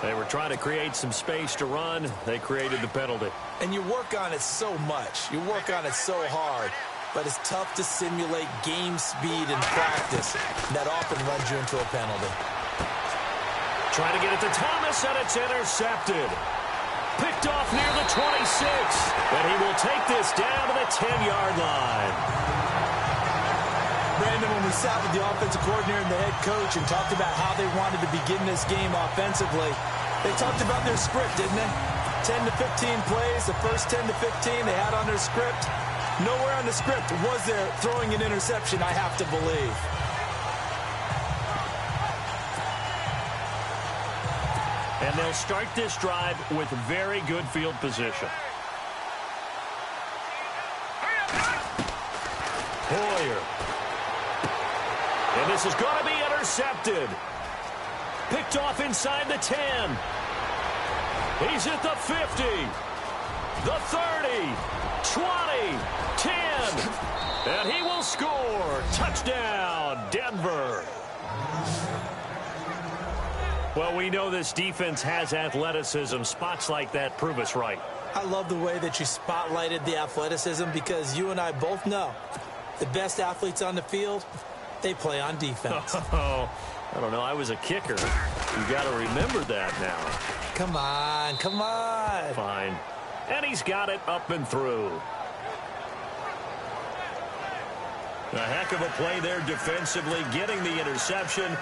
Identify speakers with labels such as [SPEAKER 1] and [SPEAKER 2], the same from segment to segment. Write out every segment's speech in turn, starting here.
[SPEAKER 1] They were trying to create some space to run. They created the penalty.
[SPEAKER 2] And you work on it so much. You work on it so hard. But it's tough to simulate game speed in practice. That often runs you into a penalty.
[SPEAKER 1] Trying to get it to Thomas, and it's intercepted. Picked off near the 26. And he will take this down to the 10-yard line.
[SPEAKER 2] Brandon, when we sat with the offensive coordinator and the head coach and talked about how they wanted to begin this game offensively, they talked about their script, didn't they? 10 to 15 plays, the first 10 to 15 they had on their script. Nowhere on the script was there throwing an interception, I have to believe.
[SPEAKER 1] And they'll start this drive with very good field position. Hoyer. And this is going to be intercepted. Picked off inside the 10. He's at the 50. The 30. 20. 10. And he will score. Touchdown, Denver. Well, we know this defense has athleticism. Spots like that prove us right.
[SPEAKER 2] I love the way that you spotlighted the athleticism because you and I both know the best athletes on the field, they play on defense.
[SPEAKER 1] Oh, I don't know. I was a kicker. You got to remember that now.
[SPEAKER 2] Come on, come on.
[SPEAKER 1] Fine. And he's got it up and through. A heck of a play there defensively, getting the interception,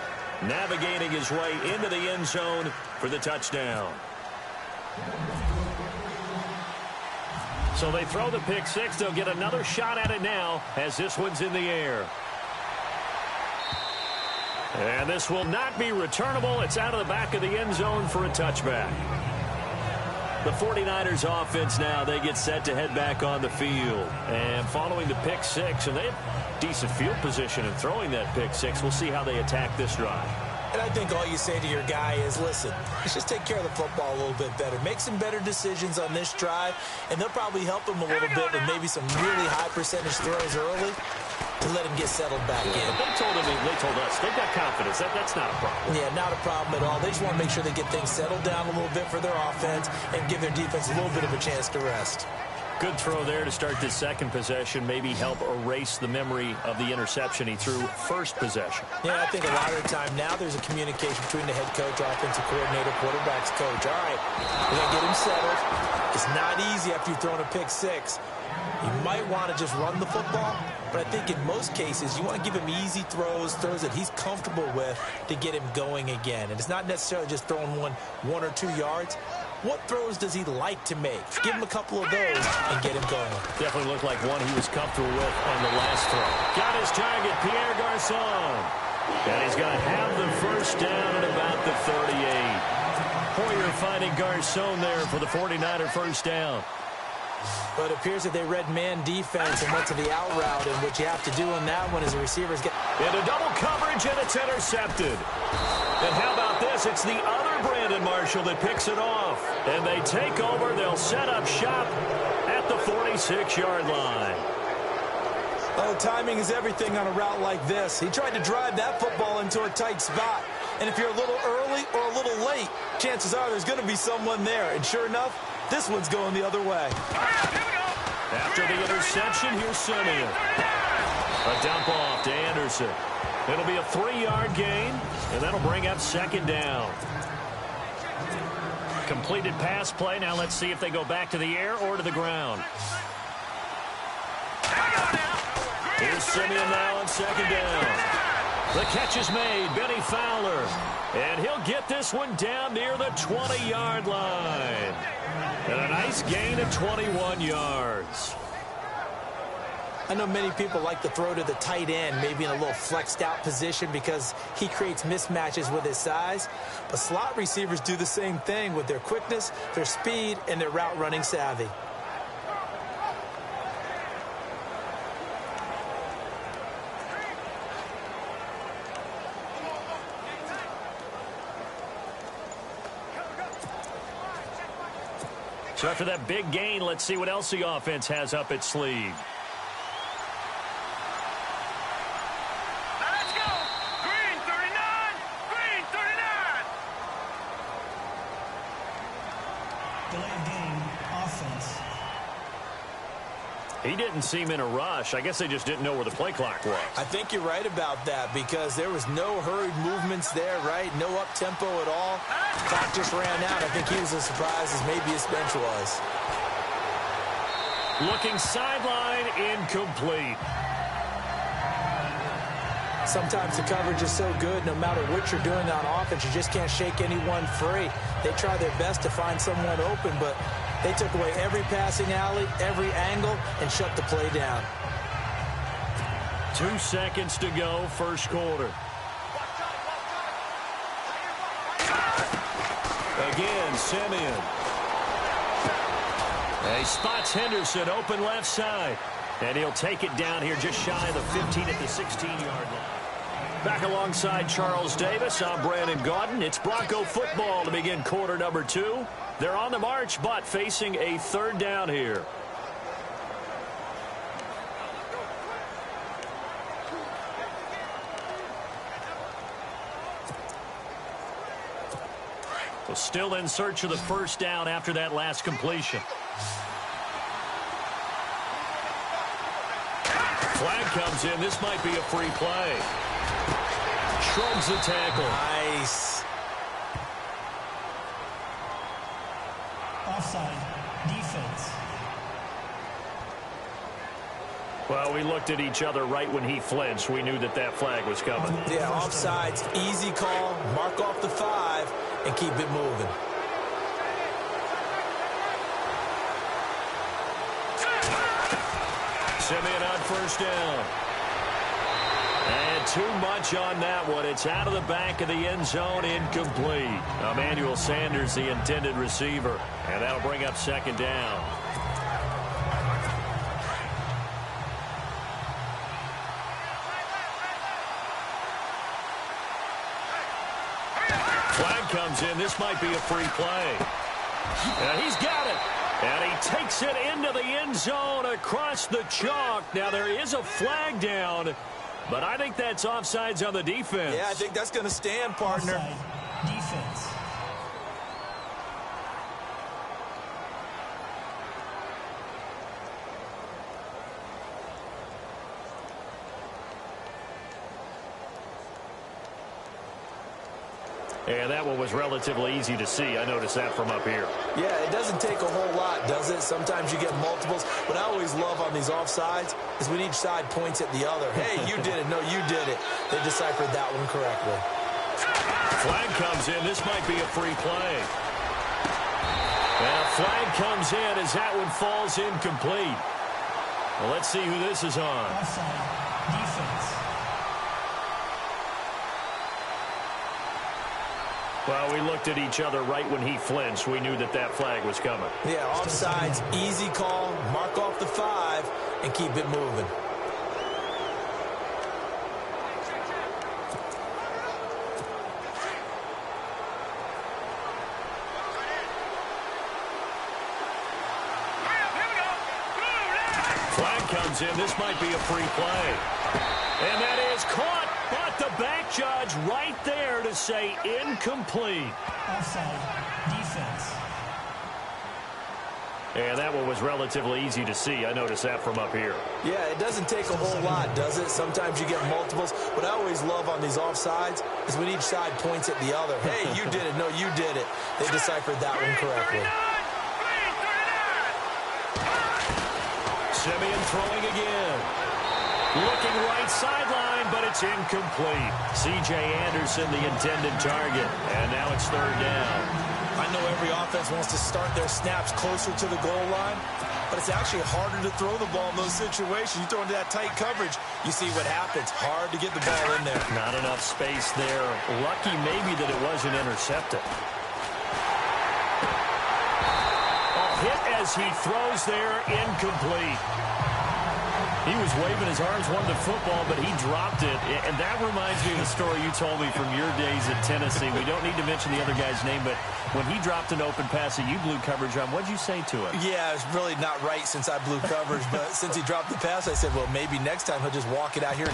[SPEAKER 1] navigating his way into the end zone for the touchdown. So they throw the pick six. They'll get another shot at it now as this one's in the air. And this will not be returnable. It's out of the back of the end zone for a touchback. The 49ers offense now, they get set to head back on the field. And following the pick six, and they have decent field position in throwing that pick six. We'll see how they attack this drive.
[SPEAKER 2] And I think all you say to your guy is, listen, let's just take care of the football a little bit better. Make some better decisions on this drive, and they'll probably help him a little bit with maybe some really high percentage throws early to let him get settled back in.
[SPEAKER 1] They told us, they've got confidence. That's not a problem.
[SPEAKER 2] Yeah, not a problem at all. They just want to make sure they get things settled down a little bit for their offense and give their defense a little bit of a chance to rest.
[SPEAKER 1] Good throw there to start this second possession. Maybe help erase the memory of the interception he threw first possession.
[SPEAKER 2] Yeah, I think a lot of the time now there's a communication between the head coach, offensive coordinator, quarterback's coach. All right, we're going to get him settled. It's not easy after you've thrown a pick six. You might want to just run the football, but I think in most cases you want to give him easy throws that he's comfortable with to get him going again. And it's not necessarily just throwing one or 2 yards. What throws does he like to make? Give him a couple of those and get him going.
[SPEAKER 1] Definitely looked like one he was comfortable with on the last throw. Got his target, Pierre Garçon. And he's going to have the first down at about the 38. Hoyer finding Garçon there for the 49er first down.
[SPEAKER 2] But it appears that they read man defense and went to the out route, and what you have to do on that one is the receivers get
[SPEAKER 1] into double coverage, and it's intercepted. And how about this? It's the other Brandon Marshall that picks it off. And they take over. They'll set up shop at the 46-yard line.
[SPEAKER 2] Oh, timing is everything on a route like this. He tried to drive that football into a tight spot. And if you're a little early or a little late, chances are there's going to be someone there. And sure enough, this one's going the other way.
[SPEAKER 1] After the interception, here's Simeon. A dump off to Anderson. It'll be a 3-yard gain, and that'll bring up second down. Completed pass play. Now let's see if they go back to the air or to the ground. Here's Simeon now on second down. The catch is made. Benny Fowler. And he'll get this one down near the 20-yard line. And a nice gain of 21 yards.
[SPEAKER 2] I know many people like to throw to the tight end, maybe in a little flexed out position because he creates mismatches with his size. But slot receivers do the same thing with their quickness, their speed, and their route running savvy.
[SPEAKER 1] So after that big gain, let's see what else the offense has up its sleeve. He didn't seem in a rush. I guess they just didn't know where the play clock was.
[SPEAKER 2] I think you're right about that because there was no hurried movements there, right? No up-tempo at all. Clock just ran out. I think he was as surprised as maybe his bench was.
[SPEAKER 1] Looking sideline, incomplete.
[SPEAKER 2] Sometimes the coverage is so good, no matter what you're doing on offense, you just can't shake anyone free. They try their best to find someone open, but they took away every passing alley, every angle, and shut the play down.
[SPEAKER 1] 2 seconds to go, first quarter. Again, Simeon. He spots Henderson open left side. And he'll take it down here just shy of the 15 at the 16-yard line. Back alongside Charles Davis, I'm Brandon Gaudin. It's Bronco football to begin quarter number 2. They're on the march, but facing a third down here. Well, still in search of the first down after that last completion. Flag comes in. This might be a free play. Shrugs the tackle.
[SPEAKER 2] Nice.
[SPEAKER 3] Offside. Defense.
[SPEAKER 1] Well, we looked at each other right when he flinched. We knew that that flag was coming.
[SPEAKER 2] Yeah, offsides. Easy call. Mark off the 5 and keep it moving.
[SPEAKER 1] Simeon on first down. And too much on that one. It's out of the back of the end zone, incomplete. Emmanuel Sanders, the intended receiver. And that'll bring up second down. Flag comes in. This might be a free play. And he's got it. And he takes it into the end zone across the chalk. Now, there is a flag down, but I think that's offsides on the defense.
[SPEAKER 2] Yeah, I think that's going to stand, partner.
[SPEAKER 3] Offside. Defense.
[SPEAKER 1] And that one was relatively easy to see. I noticed that from up here.
[SPEAKER 2] Yeah, it doesn't take a whole lot, does it? Sometimes you get multiples. What I always love on these offsides is when each side points at the other. Hey, you did it. No, you did it. They deciphered that one correctly.
[SPEAKER 1] Flag comes in. This might be a free play. And a flag comes in as that one falls incomplete. Well, let's see who this is on.
[SPEAKER 3] Offside. Defense.
[SPEAKER 1] Well, we looked at each other right when he flinched. We knew that that flag was coming.
[SPEAKER 2] Yeah, offsides, easy call, mark off the 5, and keep it moving.
[SPEAKER 1] Flag comes in. This might be a free play. And that is caught. But the back judge right there to say incomplete.
[SPEAKER 3] Offside. Defense.
[SPEAKER 1] And that one was relatively easy to see. I noticed that from up here.
[SPEAKER 2] Yeah, it doesn't take a whole lot, does it? Sometimes you get multiples. What I always love on these offsides is when each side points at the other. Hey, you did it. No, you did it. They deciphered that one correctly.
[SPEAKER 1] Simeon throwing again. Looking right sideline, but it's incomplete. C.J. Anderson, the intended target. And now it's third down.
[SPEAKER 2] I know every offense wants to start their snaps closer to the goal line, but it's actually harder to throw the ball in those situations. You throw into that tight coverage, you see what happens. Hard to get the ball in there.
[SPEAKER 1] Not enough space there. Lucky maybe that it wasn't intercepted. A hit as he throws there, incomplete. He was waving his arms, wanted the football, but he dropped it. And that reminds me of the story you told me from your days at Tennessee. We don't need to mention the other guy's name, but when he dropped an open pass that you blew coverage on, what'd you say to him?
[SPEAKER 2] Yeah, it's really not right since I blew coverage, but since he dropped the pass, I said, well, maybe next time he'll just walk it out here.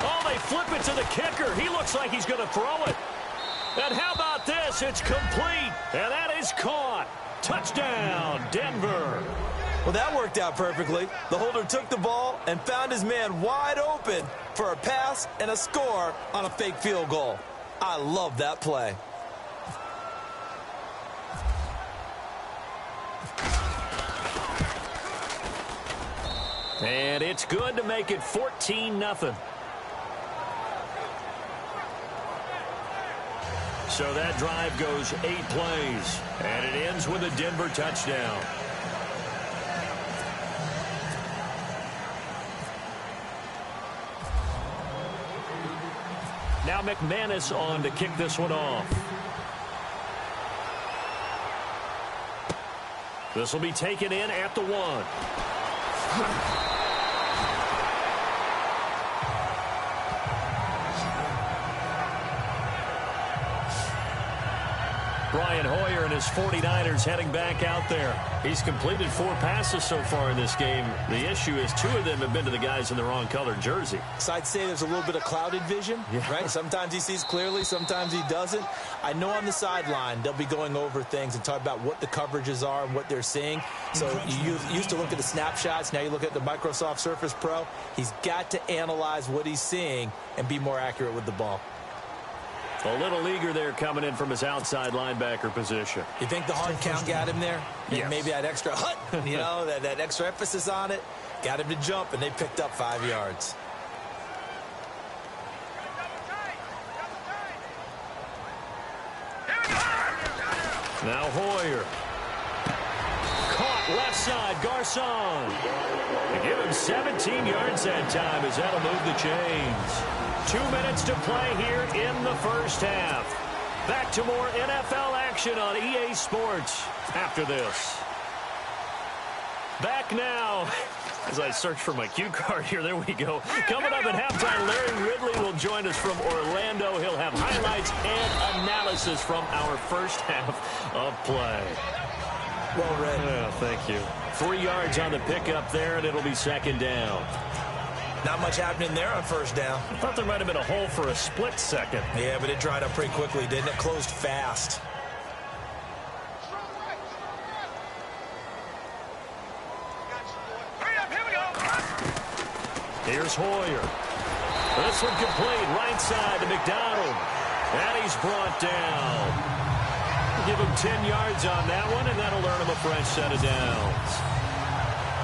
[SPEAKER 1] Oh, they flip it to the kicker. He looks like he's going to throw it. And how about this? It's complete, and that is caught. Touchdown, Denver.
[SPEAKER 2] Well, that worked out perfectly. The holder took the ball and found his man wide open for a pass and a score on a fake field goal. I love that play.
[SPEAKER 1] And it's good to make it 14-0. So that drive goes 8 plays, and it ends with a Denver touchdown. Now McManus on to kick this one off. This will be taken in at the 1. Brian Hoyer and his 49ers heading back out there. He's completed 4 passes so far in this game. The issue is 2 of them have been to the guys in the wrong colored jersey.
[SPEAKER 2] So I'd say there's a little bit of clouded vision, right? Sometimes he sees clearly, sometimes he doesn't. I know on the sideline they'll be going over things and talk about what the coverages are and what they're seeing. So you used to look at the snapshots. Now you look at the Microsoft Surface Pro. He's got to analyze what he's seeing and be more accurate with the ball.
[SPEAKER 1] A little eager there coming in from his outside linebacker position.
[SPEAKER 2] You think the hard count got him there?
[SPEAKER 1] Yes.
[SPEAKER 2] Maybe that extra hut, that extra emphasis on it, got him to jump, and they picked up 5 yards.
[SPEAKER 1] Now Hoyer. Caught left side, Garcon. They give him 17 yards that time as that'll move the chains. 2 minutes to play here in the first half. Back to more NFL action on EA Sports after this. Back now. As I search for my cue card here, there we go. Coming up at halftime, Larry Ridley will join us from Orlando. He'll have highlights and analysis from our first half of play.
[SPEAKER 2] Well read.
[SPEAKER 1] Yeah, thank you. 3 yards on the pickup there, and it'll be second down.
[SPEAKER 2] Not much happening there on first down.
[SPEAKER 1] I thought there might have been a hole for a split second.
[SPEAKER 2] Yeah, but it dried up pretty quickly, didn't it? Closed fast.
[SPEAKER 1] Here's Hoyer. This one complete, right side to McDonald. And he's brought down. Give him 10 yards on that one, and that'll earn him a fresh set of downs.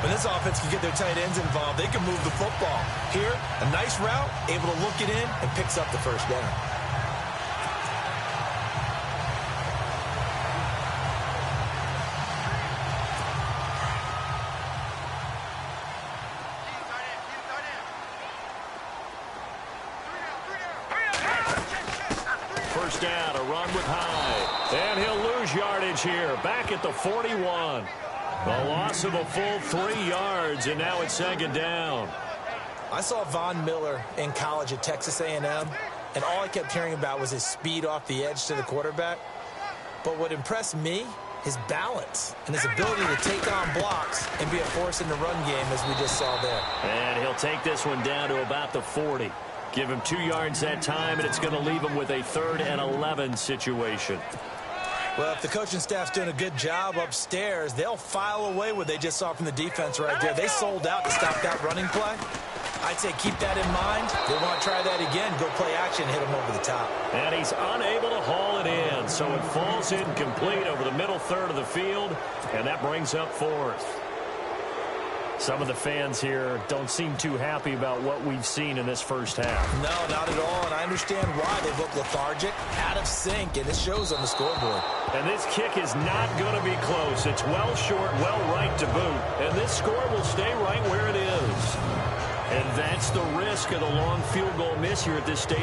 [SPEAKER 2] When this offense can get their tight ends involved, they can move the football. Here, a nice route, able to look it in, and picks up the first down.
[SPEAKER 1] First down, a run with Hyde. And he'll lose yardage here, back at the 41. A loss of a full 3 yards, and now it's second down.
[SPEAKER 2] I saw Von Miller in college at Texas A&M, and all I kept hearing about was his speed off the edge to the quarterback. But what impressed me, his balance and his ability to take on blocks and be a force in the run game, as we just saw there.
[SPEAKER 1] And he'll take this one down to about the 40. Give him 2 yards that time, and it's going to leave him with a 3rd and 11 situation.
[SPEAKER 2] Well, if the coaching staff's doing a good job upstairs, they'll file away what they just saw from the defense right there. They sold out to stop that running play. I'd say keep that in mind. They want to try that again, go play action, hit him over the top.
[SPEAKER 1] And he's unable to haul it in, so it falls incomplete over the middle third of the field, and that brings up 4th. Some of the fans here don't seem too happy about what we've seen in this first half.
[SPEAKER 2] No, not at all, and I understand why. They look lethargic, out of sync, and it shows on the scoreboard.
[SPEAKER 1] And this kick is not going to be close. It's well short, well right to boot, and this score will stay right where it is. And that's the risk of the long field goal miss here at this stage.